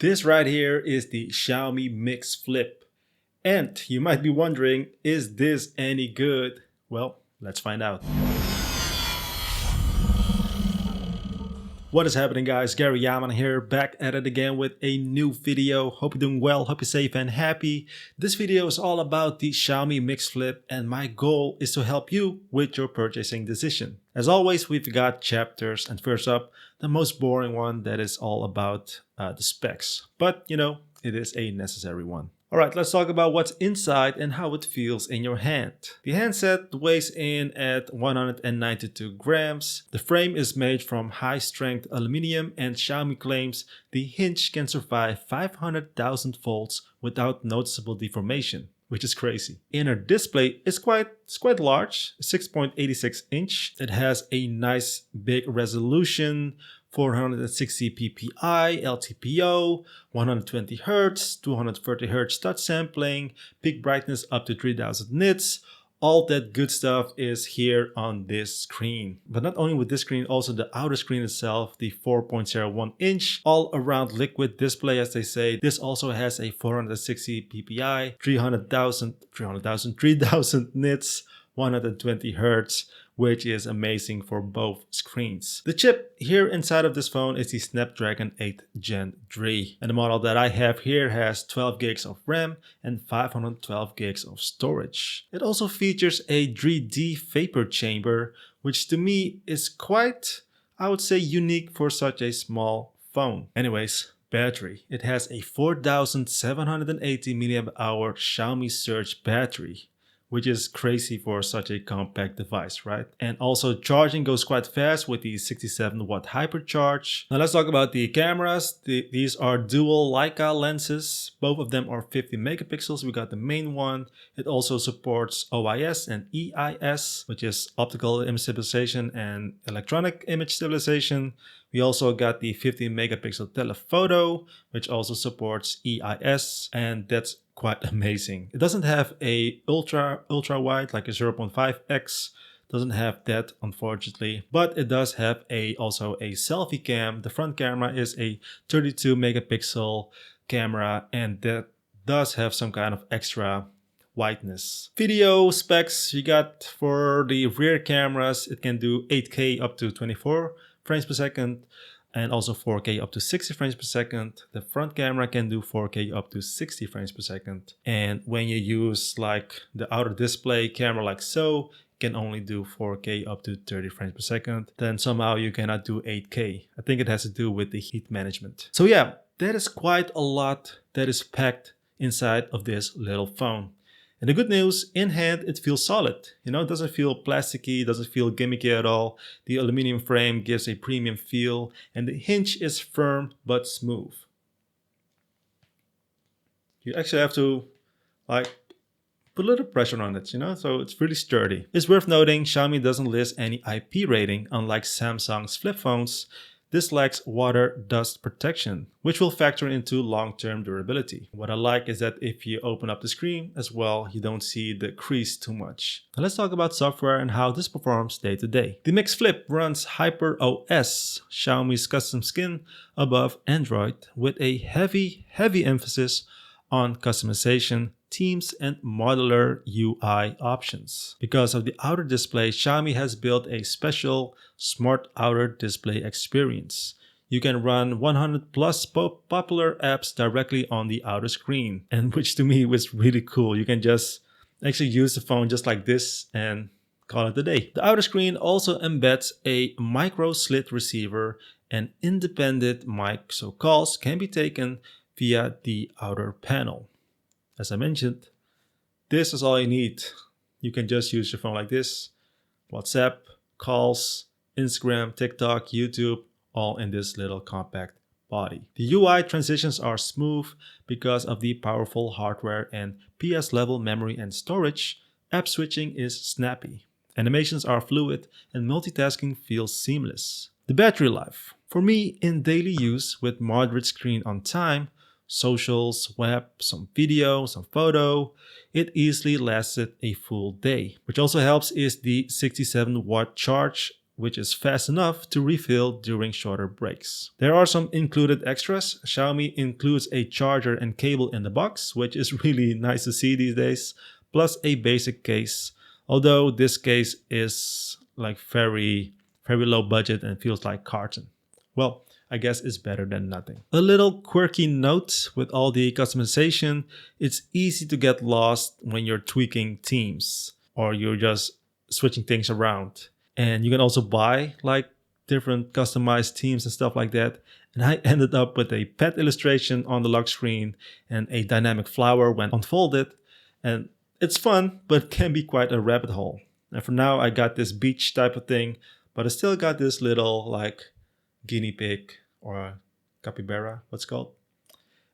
This right here is the Xiaomi MIX Flip. And you might be wondering, is this any good? Well, let's find out. What is happening, guys? Gary Yaman here, back at it again with a new video. Hope you're doing well, hope you're safe and happy. This video is all about the Xiaomi MIX Flip, and my goal is to help you with your purchasing decision. As always, we've got chapters, and first up, the most boring one that is all about the specs. But, you know, it is a necessary one. Alright, let's talk about what's inside and how it feels in your hand. The handset weighs in at 192 grams. The frame is made from high-strength aluminum, and Xiaomi claims the hinge can survive 500,000 volts without noticeable deformation, which is crazy. Inner display is quite large, 6.86 inch. It has a nice big resolution, 460 ppi, LTPO, 120 Hz, 230 Hz touch sampling, peak brightness up to 3000 nits. All that good stuff is here on this screen. But not only with this screen, also the outer screen itself, the 4.01 inch all-around liquid display, as they say. This also has a 460 ppi, 3000 nits, 120 Hz, which is amazing for both screens. The chip here inside of this phone is the Snapdragon 8 Gen 3. And the model that I have here has 12 gigs of RAM and 512 gigs of storage. It also features a 3D vapor chamber, which to me is quite, I would say, unique for such a small phone. Anyways, battery. It has a 4780 mAh Xiaomi Surge battery, which is crazy for such a compact device, right? And also charging goes quite fast with the 67 watt hypercharge. Now let's talk about the cameras. These are dual Leica lenses. Both of them are 50 megapixels. We got the main one. It also supports OIS and EIS, which is optical image stabilization and electronic image stabilization. We also got the 50 megapixel telephoto, which also supports EIS, and that's quite amazing. It doesn't have a ultra wide like a 0.5x, doesn't have that unfortunately, but it does have also a selfie cam. The front camera is a 32 megapixel camera, and that does have some kind of extra whiteness. Video specs, you got for the rear cameras, it can do 8K up to 24 frames per second, and also 4K up to 60 frames per second. The front camera can do 4K up to 60 frames per second. And when you use like the outer display camera like so, it can only do 4K up to 30 frames per second. Then somehow you cannot do 8K. I think it has to do with the heat management. So yeah, that is quite a lot that is packed inside of this little phone. And the good news, in hand, it feels solid. You know, it doesn't feel plasticky, doesn't feel gimmicky at all. The aluminum frame gives a premium feel, and the hinge is firm but smooth. You actually have to like put a little pressure on it, you know, so it's really sturdy. It's worth noting, Xiaomi doesn't list any IP rating, unlike Samsung's flip phones. This lacks water dust protection, which will factor into long-term durability. What I like is that if you open up the screen as well, you don't see the crease too much. Now let's talk about software and how this performs day to day. The MIX Flip runs HyperOS, Xiaomi's custom skin above Android, with a heavy emphasis on customization, themes, and modular UI options. Because of the outer display, Xiaomi has built a special smart outer display experience. You can run 100 plus popular apps directly on the outer screen, and which to me was really cool. You can just actually use the phone just like this and call it a day. The outer screen also embeds a micro slit receiver and independent mic, so calls can be taken via the outer panel. As I mentioned, this is all you need. You can just use your phone like this. WhatsApp, calls, Instagram, TikTok, YouTube, all in this little compact body. The UI transitions are smooth because of the powerful hardware and PS level memory and storage. App switching is snappy. Animations are fluid and multitasking feels seamless. The battery life. For me, in daily use with moderate screen on time, socials, web, some video, some photo, it easily lasted a full day. Which also helps is the 67 watt charge which is fast enough to refill during shorter breaks. There are some included extras. Xiaomi includes a charger and cable in the box, which is really nice to see these days, plus a basic case, although this case is like very low budget and feels like carton. Well, I guess it's better than nothing. A little quirky note: with all the customization, it's easy to get lost when you're tweaking themes or you're just switching things around. And you can also buy like different customized themes and stuff like that. And I ended up with a pet illustration on the lock screen and a dynamic flower when unfolded. And it's fun, but can be quite a rabbit hole. And for now, I got this beach type of thing, but I still got this little like guinea pig or capybara, what's it called?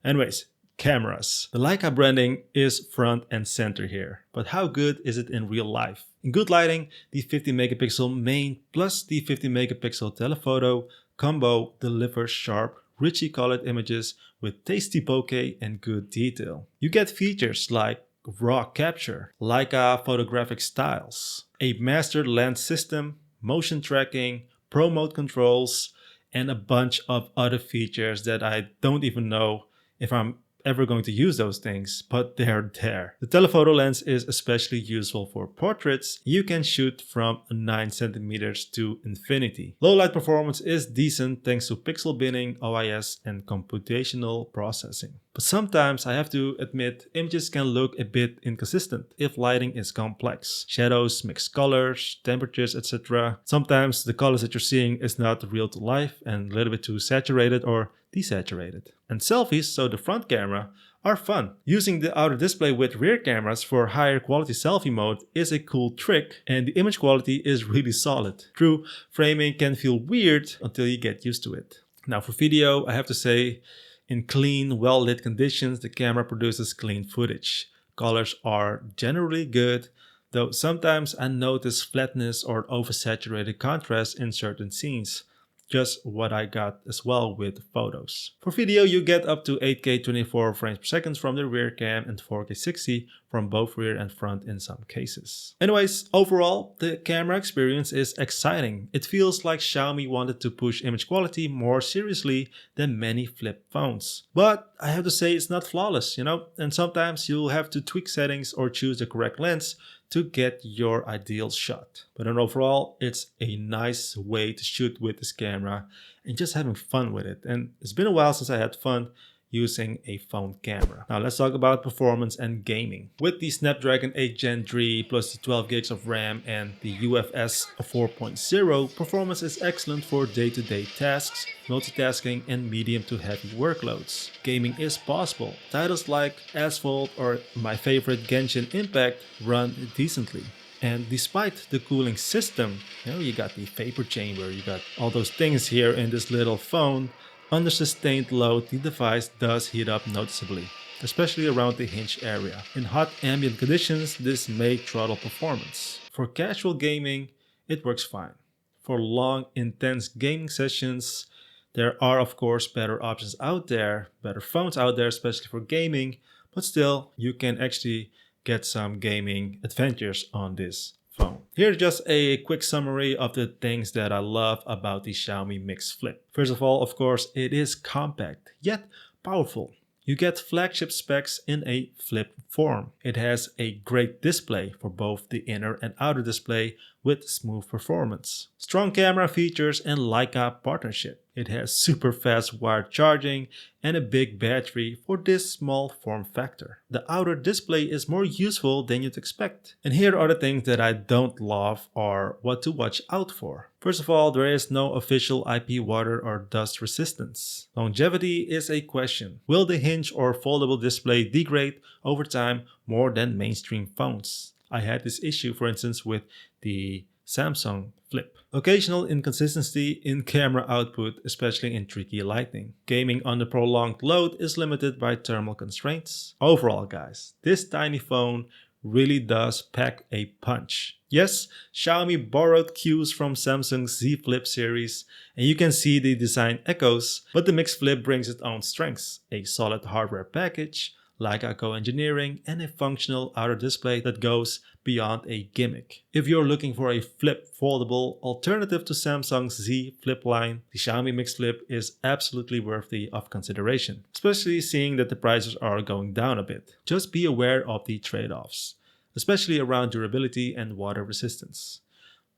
Anyways, cameras. The Leica branding is front and center here, but how good is it in real life? In good lighting, the 50 megapixel main plus the 50 megapixel telephoto combo delivers sharp, richly colored images with tasty bokeh and good detail. You get features like raw capture, Leica photographic styles, a master lens system, motion tracking, pro mode controls, and a bunch of other features that I don't even know if I'm ever going to use those things, but they're there. The telephoto lens is especially useful for portraits. You can shoot from 9 centimeters to infinity. Low light performance is decent thanks to pixel binning, OIS, and computational processing. But sometimes I have to admit, images can look a bit inconsistent if lighting is complex. Shadows, mixed colors, temperatures, etc. Sometimes the colors that you're seeing is not real to life and a little bit too saturated or desaturated. And selfies, so the front camera, are fun. Using the outer display with rear cameras for higher quality selfie mode is a cool trick, and the image quality is really solid. True, framing can feel weird until you get used to it. Now for video, I have to say, in clean, well-lit conditions, the camera produces clean footage. Colors are generally good, though sometimes I notice flatness or oversaturated contrast in certain scenes. Just what I got as well with photos. For video, you get up to 8K 24 frames per second from the rear cam and 4K 60 from both rear and front in some cases. Anyways, overall, the camera experience is exciting. It feels like Xiaomi wanted to push image quality more seriously than many flip phones. But I have to say it's not flawless, and sometimes you'll have to tweak settings or choose the correct lens to get your ideal shot. But overall, it's a nice way to shoot with this camera and just having fun with it. And it's been a while since I had fun using a phone camera. Now let's talk about performance and gaming. With the Snapdragon 8 Gen 3 plus the 12 gigs of RAM and the UFS 4.0, performance is excellent for day-to-day tasks, multitasking, and medium to heavy workloads. Gaming is possible. Titles like Asphalt or my favorite Genshin Impact run decently. And despite the cooling system, you got the vapor chamber, you got all those things here in this little phone, under sustained load the device does heat up noticeably, especially around the hinge area. In hot ambient conditions, this may throttle performance. For casual gaming, it works fine. For long, intense gaming sessions, there are of course better options out there, better phones out there, especially for gaming, but still, you can actually get some gaming adventures on this phone. Here's just a quick summary of the things that I love about the Xiaomi MIX Flip. First of all, of course, it is compact, yet powerful. You get flagship specs in a flip form. It has a great display for both the inner and outer display with smooth performance. Strong camera features and Leica partnership. It has super fast wired charging and a big battery for this small form factor. The outer display is more useful than you'd expect. And here are the things that I don't love or what to watch out for. First of all, there is no official IP water or dust resistance. Longevity is a question. Will the hinge or foldable display degrade over time more than mainstream phones? I had this issue, for instance, with the Samsung Flip. Occasional inconsistency in camera output, especially in tricky lighting. Gaming under prolonged load is limited by thermal constraints. Overall, guys, this tiny phone really does pack a punch. Yes, Xiaomi borrowed cues from Samsung's Z Flip series, and you can see the design echoes, but the MIX Flip brings its own strengths. A solid hardware package, Leica co-engineering, and a functional outer display that goes beyond a gimmick. If you're looking for a flip foldable alternative to Samsung's Z Flip line, the Xiaomi MIX Flip is absolutely worthy of consideration, especially seeing that the prices are going down a bit. Just be aware of the trade-offs, especially around durability and water resistance.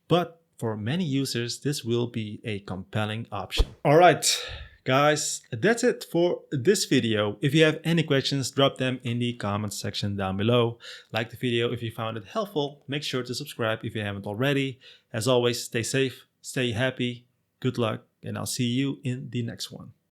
But for many users, this will be a compelling option. Alright, guys, that's it for this video. If you have any questions, drop them in the comments section down below. Like the video if you found it helpful. Make sure to subscribe if you haven't already. As always, stay safe, stay happy, good luck, and I'll see you in the next one.